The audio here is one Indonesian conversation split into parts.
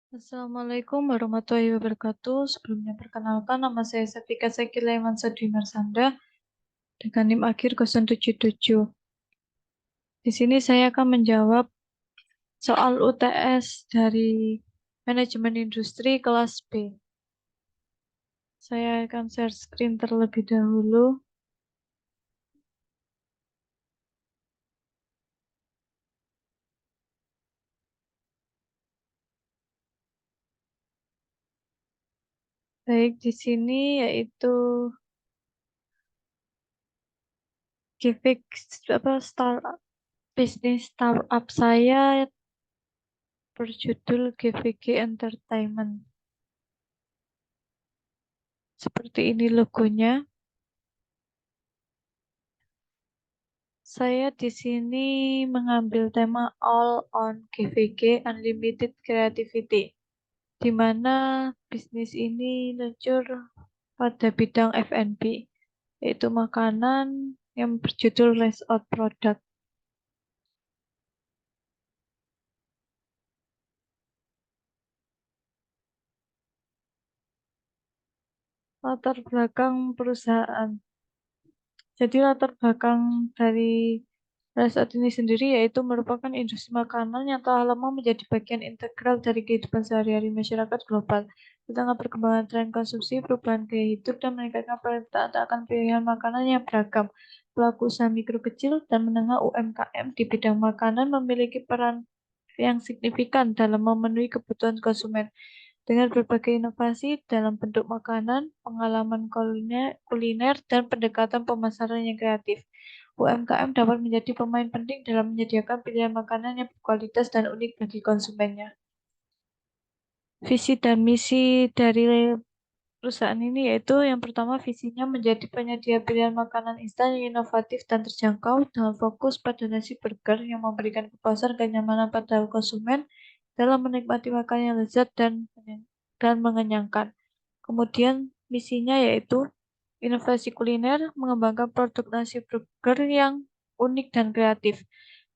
Assalamualaikum warahmatullahi wabarakatuh. Sebelumnya perkenalkan nama saya Safika Sekila Imansa Dwi Marsanda dengan NIM akhir 077. Di sini saya akan menjawab soal UTS dari Manajemen Industri kelas B. Saya akan share screen terlebih dahulu. Baik, di sini yaitu GVK startup bisnis startup saya berjudul GVK Entertainment. Seperti ini logonya. Saya di sini mengambil tema All on GVG Unlimited Creativity, di mana bisnis ini luncur pada bidang F&B, yaitu makanan yang berjudul Less Out Product. Latar belakang perusahaan. Jadi latar belakang dari resort ini sendiri yaitu merupakan industri makanan yang telah lama menjadi bagian integral dari kehidupan sehari-hari masyarakat global. Di tengah perkembangan tren konsumsi, perubahan gaya hidup, dan meningkatnya permintaan akan pilihan makanan yang beragam, pelaku usaha mikro kecil dan menengah UMKM di bidang makanan memiliki peran yang signifikan dalam memenuhi kebutuhan konsumen. Dengan berbagai inovasi dalam bentuk makanan, pengalaman kuliner, dan pendekatan pemasaran yang kreatif, UMKM dapat menjadi pemain penting dalam menyediakan pilihan makanan yang berkualitas dan unik bagi konsumennya. Visi dan misi dari perusahaan ini yaitu yang pertama, visinya menjadi penyedia pilihan makanan instan yang inovatif dan terjangkau dengan fokus pada nasi burger yang memberikan kepuasan kenyamanan pada konsumen dalam menikmati makanan yang lezat dan mengenyangkan. Kemudian misinya yaitu inovasi kuliner, mengembangkan produk nasi burger yang unik dan kreatif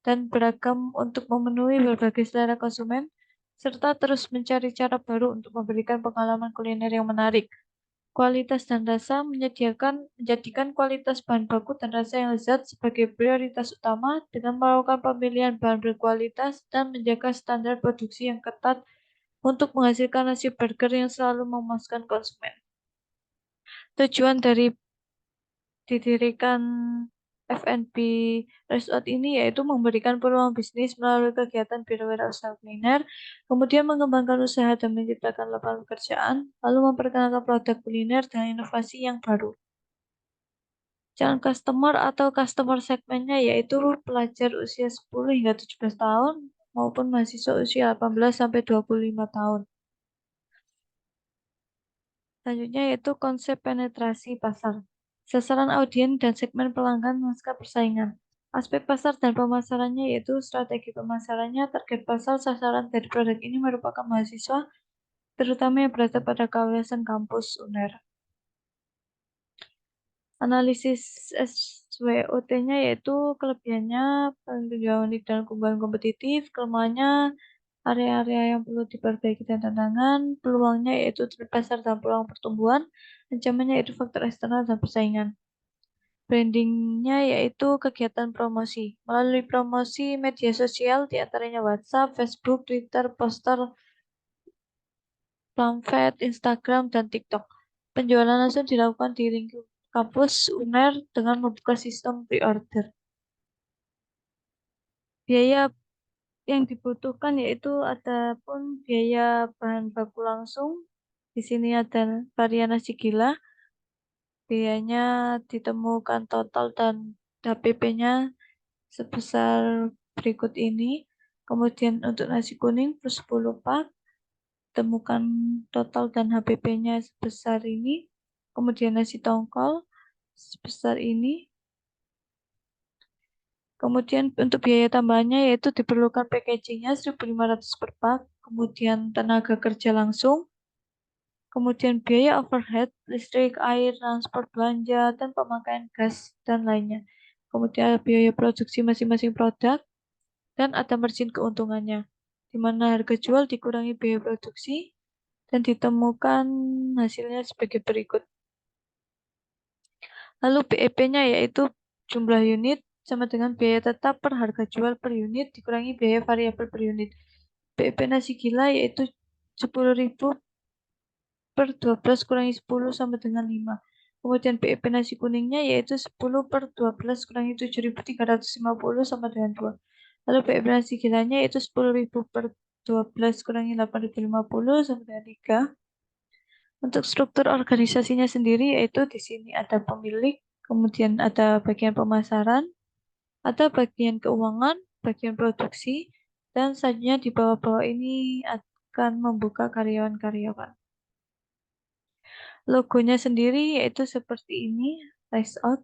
dan beragam untuk memenuhi berbagai selera konsumen, serta terus mencari cara baru untuk memberikan pengalaman kuliner yang menarik. Kualitas dan rasa menjadikan kualitas bahan baku dan rasa yang lezat sebagai prioritas utama dengan melakukan pemilihan bahan berkualitas dan menjaga standar produksi yang ketat untuk menghasilkan nasi burger yang selalu memuaskan konsumen. Tujuan dari didirikan F&B Resort ini yaitu memberikan peluang bisnis melalui kegiatan wirausaha kuliner, kemudian mengembangkan usaha dan menciptakan lapangan pekerjaan, lalu memperkenalkan produk kuliner dan inovasi yang baru. Calon customer atau customer segmennya yaitu pelajar usia 10 hingga 17 tahun maupun mahasiswa usia 18 sampai 25 tahun. Selanjutnya yaitu konsep penetrasi pasar. Sasaran audiens dan segmen pelanggan pasca persaingan. Aspek pasar dan pemasarannya yaitu strategi pemasarannya, target pasar sasaran dari produk ini merupakan mahasiswa, terutama yang berada pada kawasan kampus UNER. Analisis SWOT-nya yaitu kelebihannya penjualan unik dan keunggulan kompetitif, kelemahannya area-area yang perlu diperbaiki dan tantangan, peluangnya yaitu tren pasar dan peluang pertumbuhan, ancamannya yaitu faktor eksternal dan persaingan. Brandingnya yaitu kegiatan promosi. Melalui promosi media sosial diantaranya WhatsApp, Facebook, Twitter, poster, pamflet, Instagram, dan TikTok. Penjualan langsung dilakukan di lingkup kampus UNER dengan membuka sistem pre-order. Biaya yang dibutuhkan yaitu ada pun biaya bahan baku langsung. Di sini ada varian nasi gila. Biayanya ditemukan total dan HPP-nya sebesar berikut ini. Kemudian untuk nasi kuning plus 10 pak, temukan total dan HPP-nya sebesar ini. Kemudian nasi tongkol sebesar ini. Kemudian untuk biaya tambahannya yaitu diperlukan packagingnya 1.500 per pak, kemudian tenaga kerja langsung, kemudian biaya overhead, listrik, air, transport, belanja, dan pemakaian gas, dan lainnya. Kemudian biaya produksi masing-masing produk, dan ada margin keuntungannya. di mana harga jual dikurangi biaya produksi, dan ditemukan hasilnya sebagai berikut. Lalu BEP-nya yaitu jumlah unit sama dengan biaya tetap per harga jual per unit dikurangi biaya variabel per unit. BEP nasi gila yaitu 10.000 per 12 kurangi 10 sama dengan 5. Kemudian BEP nasi kuningnya yaitu 10 per 12 kurangi 7.350 sama dengan 2. Lalu BEP nasi gilanya yaitu 10.000 per 12 kurangi 8.050 sama dengan 3. Untuk struktur organisasinya sendiri yaitu di sini ada pemilik, kemudian ada bagian pemasaran, ada bagian keuangan, bagian produksi, dan selanjutnya di bawah-bawah ini akan membuka karyawan-karyawan. Logonya sendiri yaitu seperti ini, Rise Out.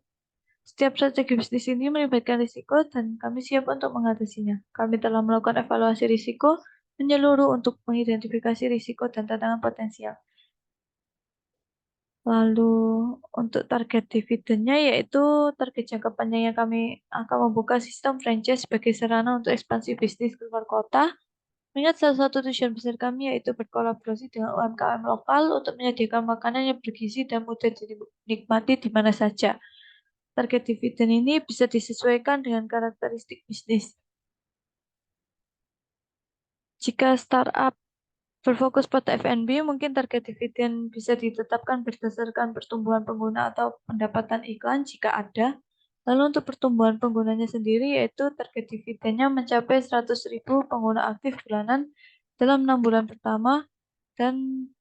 Setiap strategi bisnis ini melibatkan risiko dan kami siap untuk mengatasinya. Kami telah melakukan evaluasi risiko menyeluruh untuk mengidentifikasi risiko dan tantangan potensial. Lalu untuk target dividennya yaitu target jangka panjang yang kami akan membuka sistem franchise sebagai sarana untuk ekspansi bisnis keluar kota. Mengingat salah satu tujuan besar kami yaitu berkolaborasi dengan UMKM lokal untuk menyediakan makanan yang bergizi dan mudah dinikmati di mana saja. Target dividen ini bisa disesuaikan dengan karakteristik bisnis. Jika startup berfokus pada F&B, mungkin target dividen bisa ditetapkan berdasarkan pertumbuhan pengguna atau pendapatan iklan jika ada. Lalu untuk pertumbuhan penggunanya sendiri, yaitu target dividennya mencapai 100.000 pengguna aktif bulanan dalam 6 bulan pertama dan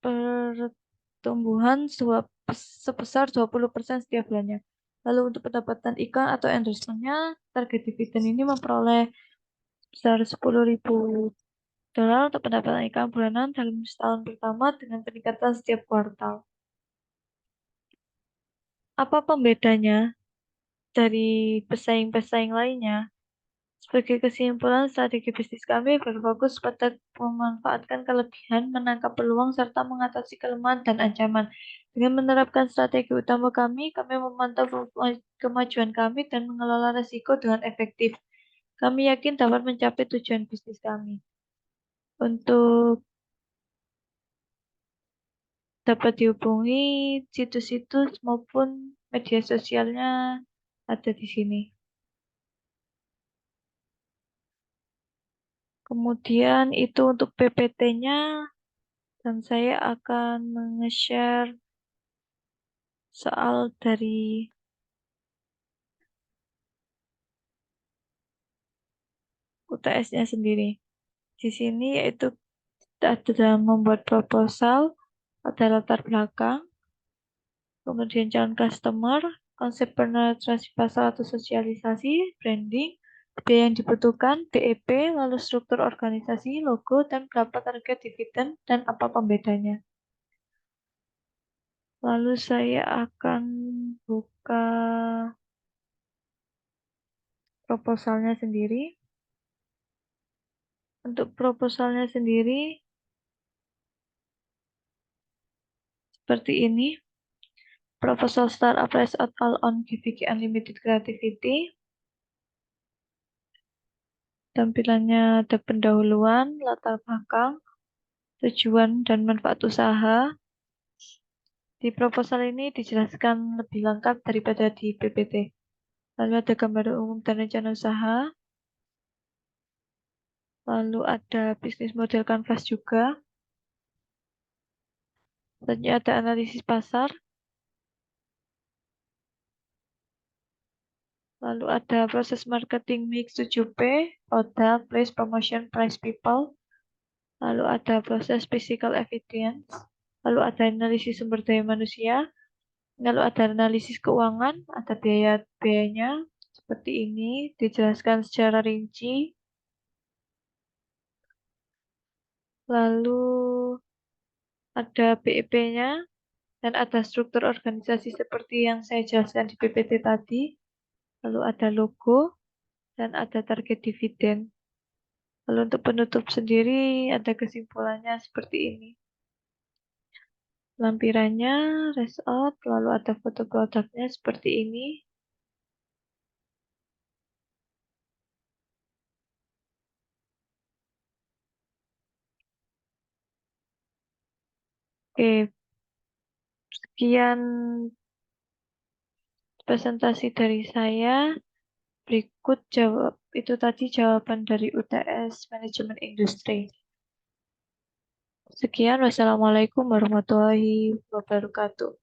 pertumbuhan sebesar 20% setiap bulannya. Lalu untuk pendapatan iklan atau endorsementnya, target dividen ini memperoleh sebesar 10.000 dolar untuk pendapatan iklan bulanan dalam setahun pertama dengan peningkatan setiap kuartal. Apa pembedanya dari pesaing-pesaing lainnya? Sebagai kesimpulan, strategi bisnis kami berfokus pada memanfaatkan kelebihan, menangkap peluang, serta mengatasi kelemahan dan ancaman. Dengan menerapkan strategi utama kami memantau kemajuan kami dan mengelola risiko dengan efektif. Kami yakin dapat mencapai tujuan bisnis kami. Untuk dapat dihubungi situs-situs maupun media sosialnya ada di sini. Kemudian itu untuk PPT-nya dan saya akan nge-share soal dari UTS-nya sendiri. Di sini yaitu ada dalam membuat proposal, ada latar belakang, kemudian calon customer, konsep penetrasi pasar atau sosialisasi, branding, biaya yang dibutuhkan, BEP, lalu struktur organisasi, logo, dan berapa target dividen, dan apa pembedanya. Lalu saya akan buka proposalnya sendiri. Untuk proposalnya sendiri, seperti ini. Proposal Startup Rise at All on GVG Unlimited Creativity. Tampilannya ada pendahuluan, latar belakang, tujuan dan manfaat usaha. Di proposal ini dijelaskan lebih lengkap daripada di PPT. Lalu ada gambar umum dan rencana usaha. Lalu ada bisnis model canvas juga. Selanjutnya ada analisis pasar. Lalu ada proses marketing mix 7P, product, place, promotion, price, people. Lalu ada proses physical evidence. Lalu ada analisis sumber daya manusia. Lalu ada analisis keuangan, ada biaya-biayanya. Seperti ini, dijelaskan secara rinci. Lalu ada BEP-nya, dan ada struktur organisasi seperti yang saya jelaskan di PPT tadi. Lalu ada logo, dan ada target dividen. Lalu untuk penutup sendiri, ada kesimpulannya seperti ini. Lampirannya, result, lalu ada foto produknya seperti ini. Oke, sekian presentasi dari saya. Berikut jawab itu tadi jawaban dari UTS Manajemen Industri. Sekian, wassalamualaikum warahmatullahi wabarakatuh.